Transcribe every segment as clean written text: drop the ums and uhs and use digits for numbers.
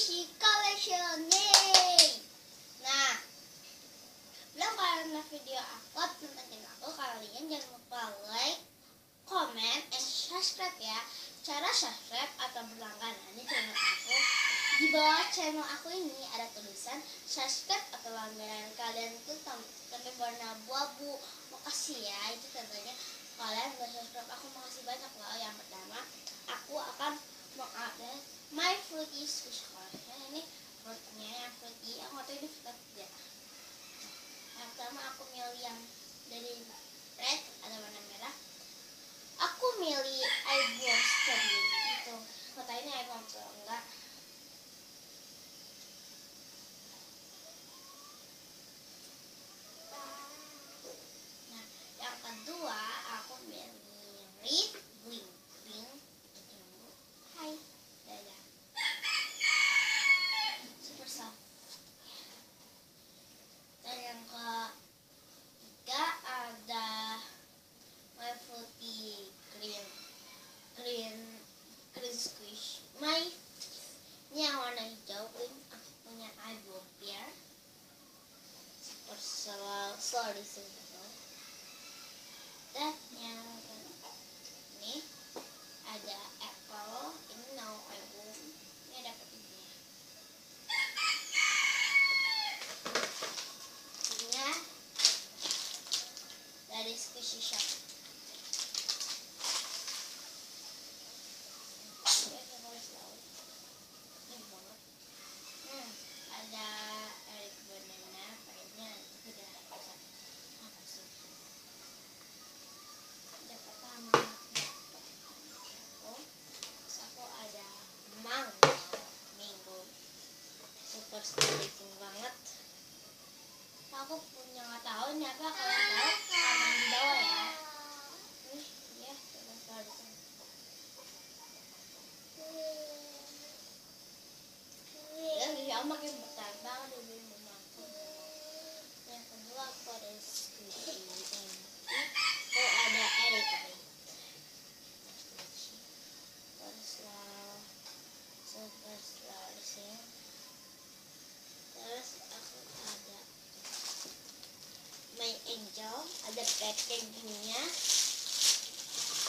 squishy collection. Yeay. Nah, belum kalian nonton video aku, nontonin aku, kalian jangan lupa like, comment, and subscribe ya. Cara subscribe atau berlangganan di channel aku, di bawah channel aku ini ada tulisan subscribe atau langganan. Kalian itu sampai warna abu-abu. Makasih ya, itu tandanya kalian udah subscribe aku. Makasih banyak loh. Yang pertama, aku akan mengupdate my fruity squish collection. Ini fruitnya yang fruity, aku nggak tahu ini fruit apa tidak. Yang pertama aku milih yang dari red, ada warna merah. Aku milih eyeball strawberry itu. Kota ini eyeball atau enggak? Nah, yang kedua aku milih red bling bling. Hai, dadah. Super soft. Dan yang ketiga ada my fruity green squish. Ini yang warna hijau, aku punya eyeball pear. Selalu di sini. Dan yang ini ada apple. Ini no eyeball. Ini ada petinya. Petinya dari Squishy Shop. Ada Eric banana, kayaknya udah bisa apa sih? Ada pertama terus aku ada mango, super squishy banget. Aku punya nggak tahu ini apa, kalian tahu komen di bawah ya. Nih ya, coba di sini. Ya, makin bertambah lebih memakan. Yang kedua aku ada squishy ini. Oh, ada Eric. Super sih. Terus aku ada my angel, ada packagingnya.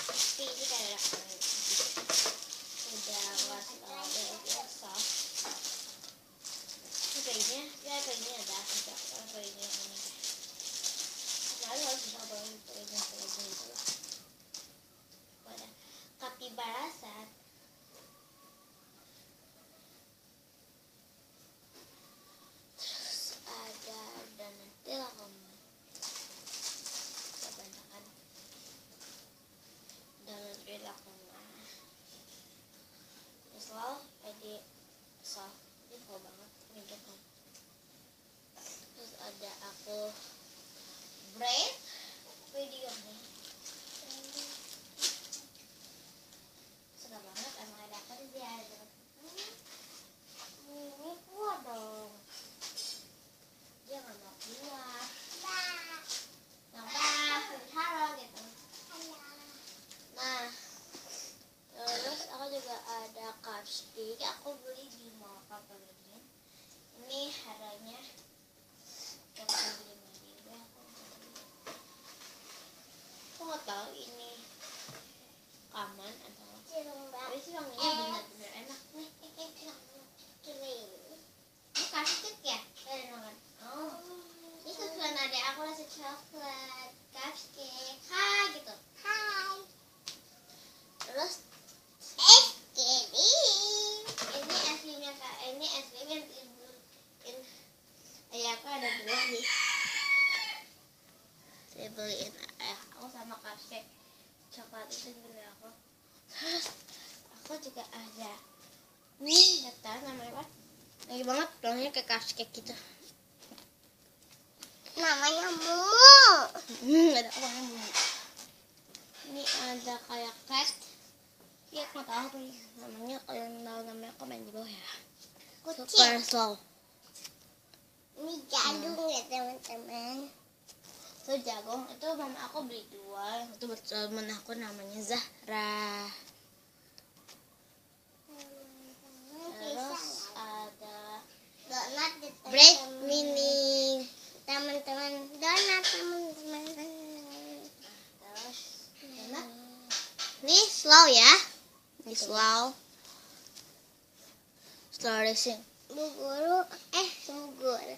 Tapi ini kayak udah biasa. Kayaknya ada kayaknya ini. Lalu harus coba itu. Pada capybara set. Terus ada dan nanti lah kamu kebanyakan dan nanti lah kamu. Selalu ada soft, ini cool banget. Terus ada aku braid video nih, suka banget. Emang ada apa sih dia? Ini kuah dong, dia nggak mau keluar. Halo gitu. Nah, terus aku juga ada cupstick, aku beli di mall Paparazzi. Ini harganya aku nggak tahu ini aman atau tapi sih wanginya benar-benar enak nih. Ini cupstick ya? Oh, ini kesukaan adek aku rasa coklat cupstick. Hai gitu. Hai. Terus es krim ini es krim yang ayahku ada dua nih. Saya beliin ayah aku sama cupcake coklat itu beli aku. Terus aku juga ada nih, nggak tahu namanya apa. Lagi banget pelangnya kayak cupcake gitu. Namanya Mumu. Ada apa namanya? Ini ada kayak cat. Ya nggak tahu apa namanya. Kalian tahu namanya komen di bawah ya. Super slow. Ini jagung ya teman-teman. Itu jagung, itu mama aku beli dua. Itu buat temen aku namanya Zahra. Terus ada Great meaning teman-teman donat teman-teman. Terus donat. Nih slow ya. Nih slow. Slow racing. Bu guru, Bu guru.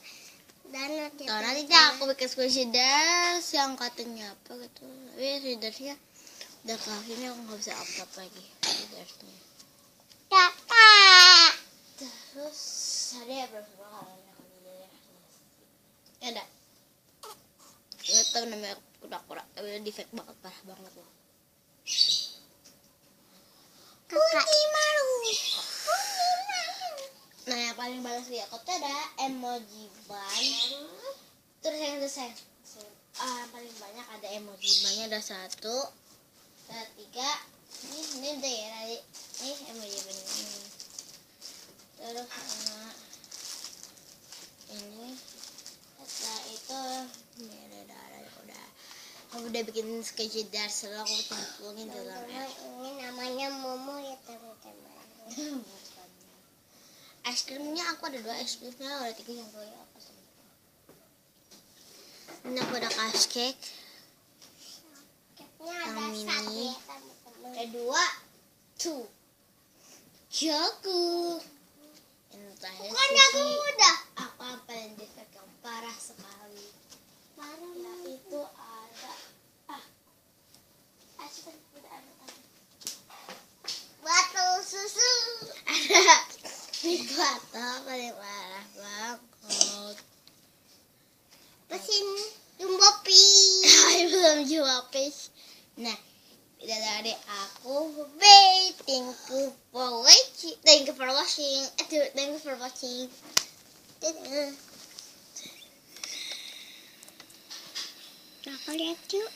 Donat ya. Donat tidak aku bikin squishy dance yang katanya apa gitu. Tapi squishy udah kakinya aku nggak bisa upload lagi. Squishy kakak. Terus ada berapa kalian Ya ada. Nggak tahu namanya kura-kura. Tapi di fake banget, parah banget loh. Putih malu. Nah yang paling balas di aku tuh ada emoji ban. Terus yang paling banyak ada emoji bannya ada 1, 2, 3. Ini udah ya tadi. Ini emoji ban ini. Terus sama ini. Setelah itu ini udah. Aku udah bikin sketch dance, lalu aku cemplungin dalamnya. Ini namanya Momo ya teman-teman. Es krimnya aku ada 2 es krimnya, ada 3 yang 2 ya apa sih? Ini aku ada cupcake. Yang mini. Ada 2. Jago. Yang terakhir Bukannya aku mudah. Aku paling defect yang parah sekali. Ya itu ada. Batu susu. Ada itu atau paling parah banget. Pesin jumbo pis. Aku belum jawab pis. Nah, dari aku, thank you for watching. Thank you for watching. Dadah. Nah, lihat yuk.